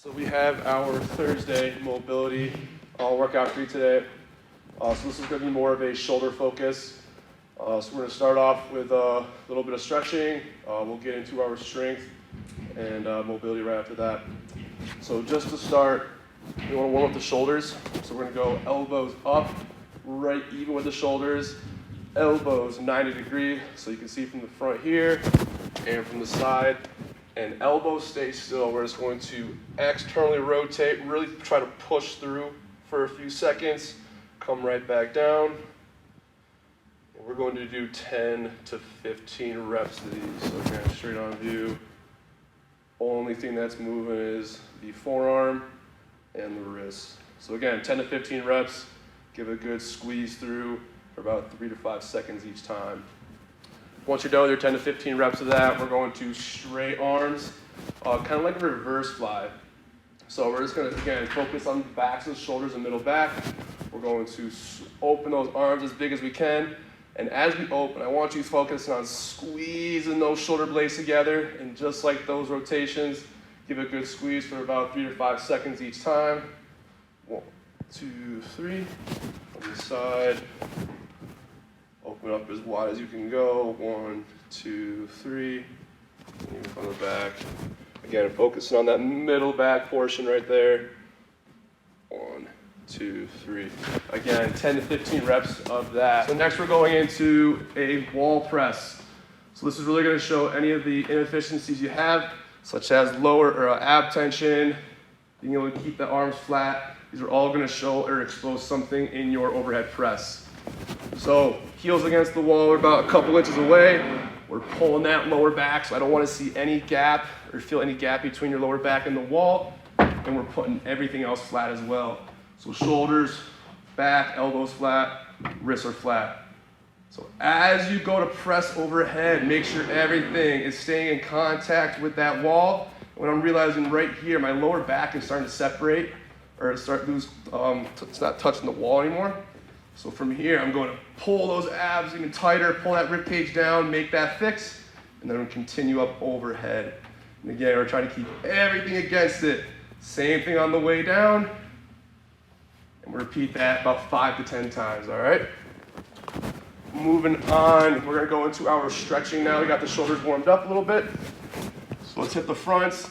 So we have our Thursday mobility workout for you today. So this is going to be more of a shoulder focus. So we're going to start off with a little bit of stretching. We'll get into our strength and mobility right after that. So just to start, we want to warm up the shoulders. So we're going to go elbows up, right even with the shoulders. Elbows 90 degree, so you can see from the front here and from the side. And elbows stay still. We're just going to externally rotate, really try to push through for a few seconds, come right back down. And we're going to do 10 to 15 reps of these. So again, straight on view. Only thing that's moving is the forearm and the wrist. So again, 10 to 15 reps. Give a good squeeze through for about 3 to 5 seconds each time. Once you're done with your 10 to 15 reps of that, we're going to straight arms, kind of like a reverse fly. So we're just going to, again, focus on the backs of the shoulders and middle back. We're going to open those arms as big as we can. And as we open, I want you to focus on squeezing those shoulder blades together. And just like those rotations, give a good squeeze for about 3 to 5 seconds each time. 1, 2, 3. On the side. Open up as wide as you can go. 1, 2, 3. And even from the back. Again, focusing on that middle back portion right there. 1, 2, 3. Again, 10 to 15 reps of that. So next we're going into a wall press. So this is really going to show any of the inefficiencies you have, such as lower or ab tension, being able to keep the arms flat. These are all going to show or expose something in your overhead press. So heels against the wall, we're about a couple inches away. We're pulling that lower back, so I don't want to see any gap or feel any gap between your lower back and the wall. And we're putting everything else flat as well. So shoulders, back, elbows flat, wrists are flat. So as you go to press overhead, make sure everything is staying in contact with that wall. When I'm realizing right here, my lower back is starting to separate or start lose, it's not touching the wall anymore. So from here, I'm going to pull those abs even tighter, pull that rib cage down, make that fix, and then I'm going to continue up overhead. And again, we're trying to keep everything against it. Same thing on the way down. And we'll repeat that about 5 to 10 times, all right? Moving on, we're going to go into our stretching now. We got the shoulders warmed up a little bit. So let's hit the fronts.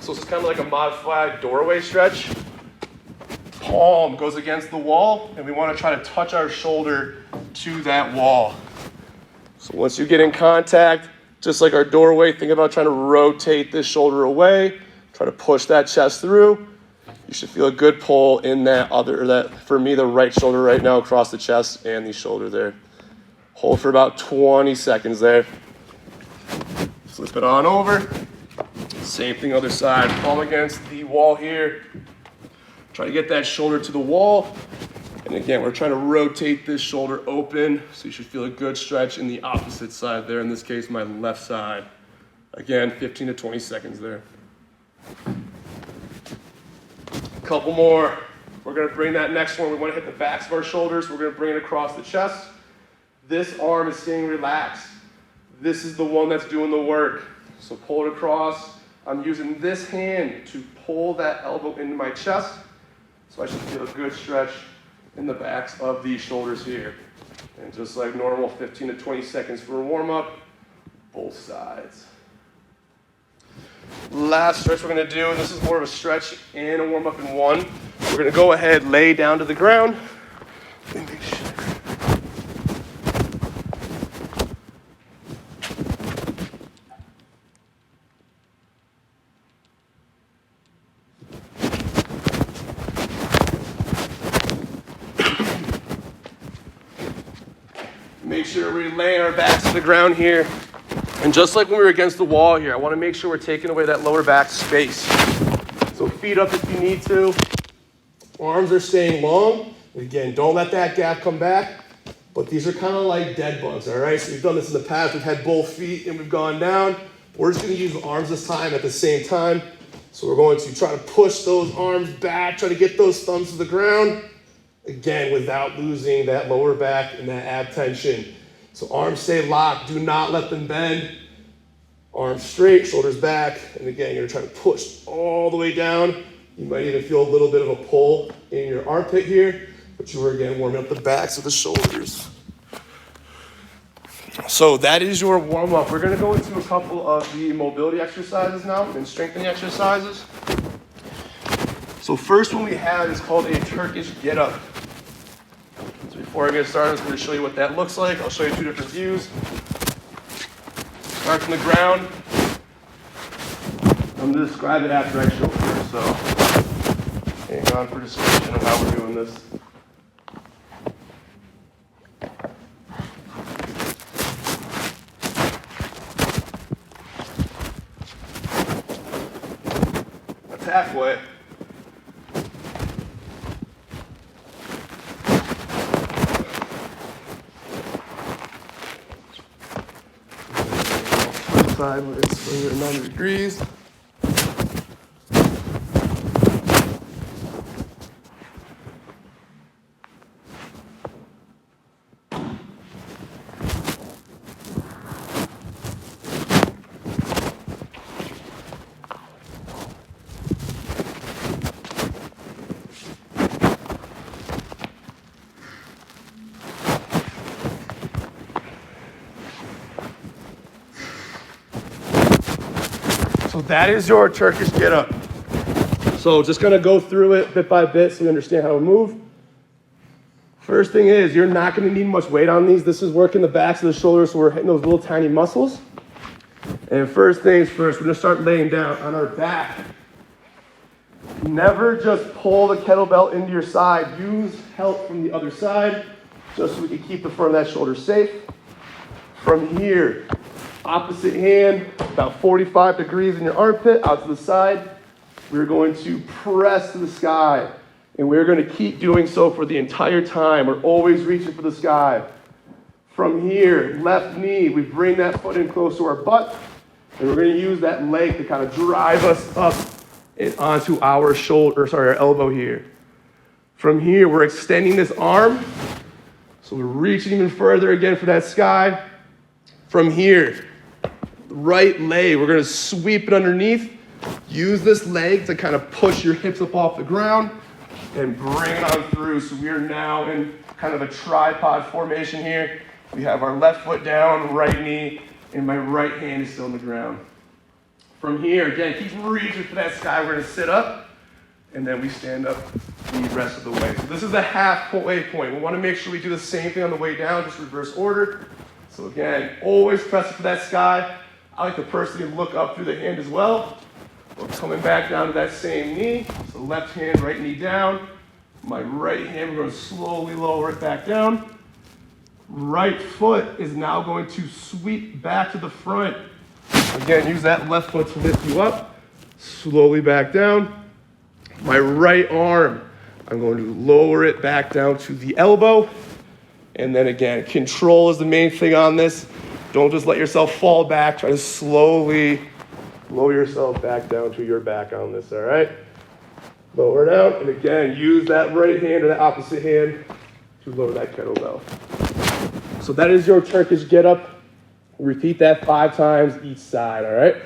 So it's kind of like a modified doorway stretch. Palm goes against the wall, and we want to try to touch our shoulder to that wall. So once you get in contact, just like our doorway, think about trying to rotate this shoulder away, try to push that chest through. You should feel a good pull in for me, the right shoulder right now across the chest and the shoulder there. Hold for about 20 seconds there. Flip it on over. Same thing other side, palm against the wall here. Try to get that shoulder to the wall. And again, we're trying to rotate this shoulder open, so you should feel a good stretch in the opposite side there. In this case, my left side. Again, 15 to 20 seconds there. A couple more. We're gonna bring that next one. We wanna hit the backs of our shoulders. We're gonna bring it across the chest. This arm is staying relaxed. This is the one that's doing the work. So pull it across. I'm using this hand to pull that elbow into my chest. So I should feel a good stretch in the backs of these shoulders here. And just like normal, 15 to 20 seconds for a warm-up, both sides. Last stretch we're gonna do, and this is more of a stretch and a warm-up in one. We're gonna go ahead, lay down to the ground, and make sure. Make sure we lay our backs to the ground here. And just like when we were against the wall here, I want to make sure we're taking away that lower back space. So feet up if you need to. Arms are staying long. Again, don't let that gap come back. But these are kind of like dead bugs, all right? So we've done this in the past. We've had both feet and we've gone down. We're just going to use the arms this time at the same time. So we're going to try to push those arms back, try to get those thumbs to the ground. Again, without losing that lower back and that ab tension. So arms stay locked. Do not let them bend. Arms straight, shoulders back, and again, you're gonna try to push all the way down. You might even feel a little bit of a pull in your armpit here, but you are again warming up the backs of the shoulders. So that is your warm-up. We're gonna go into a couple of the mobility exercises now and strengthening exercises. So first one we have is called a Turkish get-up. So before I get started, I'm just gonna show you what that looks like. I'll show you two different views. Start from the ground. I'm gonna describe it after I show it first, so hang on for description of how we're doing this. That's halfway. Side where it's swing at 90 degrees. So that is your Turkish get up. So just gonna go through it bit by bit so you understand how to move. First thing is, you're not gonna need much weight on these. This is working the backs of the shoulders, so we're hitting those little tiny muscles. And first things first, we're gonna start laying down on our back. Never just pull the kettlebell into your side. Use help from the other side, just so we can keep the front of that shoulder safe. From here, opposite hand, about 45 degrees in your armpit, out to the side. We're going to press to the sky. And we're going to keep doing so for the entire time. We're always reaching for the sky. From here, left knee, we bring that foot in close to our butt. And we're going to use that leg to kind of drive us up and onto our our elbow here. From here, we're extending this arm. So we're reaching even further again for that sky. From here, right leg, we're gonna sweep it underneath. Use this leg to kind of push your hips up off the ground and bring it on through. So we are now in kind of a tripod formation here. We have our left foot down, right knee, and my right hand is still on the ground. From here, again, keep reaching for that sky. We're gonna sit up, and then we stand up the rest of the way. So this is the halfway point. We wanna make sure we do the same thing on the way down, just reverse order. So again, always pressing for that sky. I like to personally look up through the hand as well. We're coming back down to that same knee. So left hand, right knee down. My right hand, we're going to slowly lower it back down. Right foot is now going to sweep back to the front. Again, use that left foot to lift you up. Slowly back down. My right arm, I'm going to lower it back down to the elbow. And then again, control is the main thing on this. Don't just let yourself fall back. Try to slowly lower yourself back down to your back on this, all right? Lower down, and again, use that right hand or that opposite hand to lower that kettlebell. So that is your Turkish get up. Repeat that 5 times each side, all right?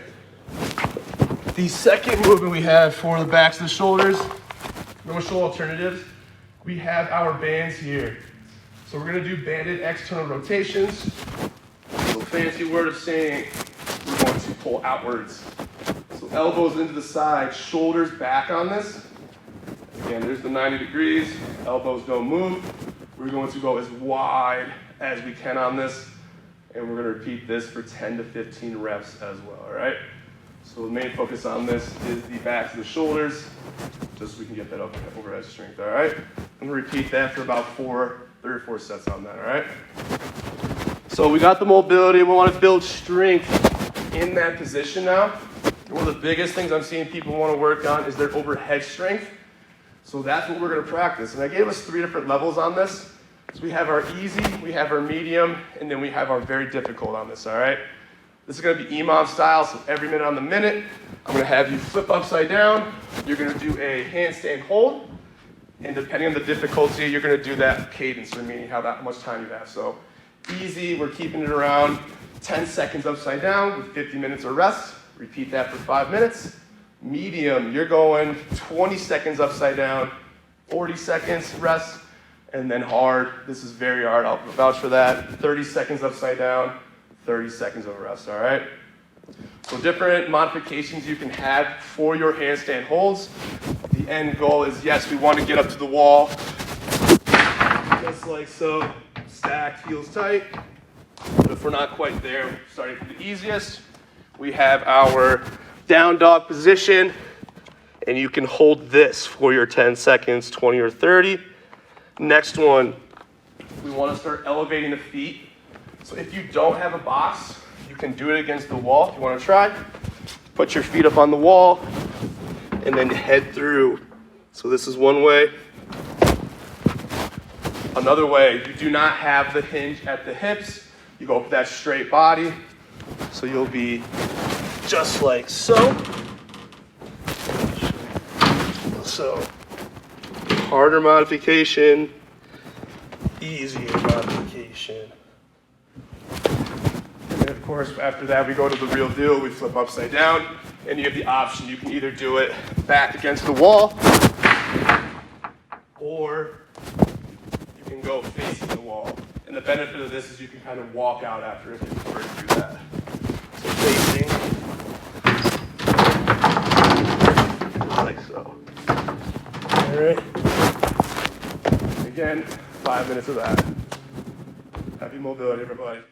The second movement we have for the backs of the shoulders, we're going to show alternatives. We have our bands here. So we're going to do banded external rotations. So fancy word of saying we're going to pull outwards. So elbows into the side, shoulders back on this. Again, there's the 90 degrees. Elbows don't move. We're going to go as wide as we can on this. And we're going to repeat this for 10 to 15 reps as well, all right? So the main focus on this is the backs of the shoulders, just so we can get that overhead strength, all right? I'm going to repeat that for about 3 or 4 sets on that, all right? So we got the mobility. We want to build strength in that position now. One of the biggest things I'm seeing people want to work on is their overhead strength. So that's what we're going to practice. And I gave us 3 different levels on this. So we have our easy, we have our medium, and then we have our very difficult on this, all right? This is going to be emom style, so every minute on the minute, I'm going to have you flip upside down. You're going to do a handstand hold. And depending on the difficulty, you're going to do that cadence, or meaning how much time you have. So easy, we're keeping it around 10 seconds upside down with 50 minutes of rest. Repeat that for 5 minutes. Medium, you're going 20 seconds upside down, 40 seconds rest, and then hard. This is very hard, I'll vouch for that. 30 seconds upside down, 30 seconds of rest, all right? So different modifications you can have for your handstand holds. The end goal is, yes, we want to get up to the wall, just like so, stacked, heels tight. But if we're not quite there, starting from the easiest, we have our down dog position, and you can hold this for your 10 seconds, 20 or 30. Next one, we want to start elevating the feet. So if you don't have a box, you can do it against the wall. If you want to try, put your feet up on the wall, and then head through. So this is one way. Another way, you do not have the hinge at the hips. You go with that straight body. So you'll be just like so. So, harder modification, easier modification. And then of course, after that, we go to the real deal. We flip upside down, and you have the option. You can either do it back against the wall, or you can go facing the wall. And the benefit of this is you can kind of walk out after if you prefer to do that. So facing, like so. All right. Again, 5 minutes of that. Happy mobility, everybody.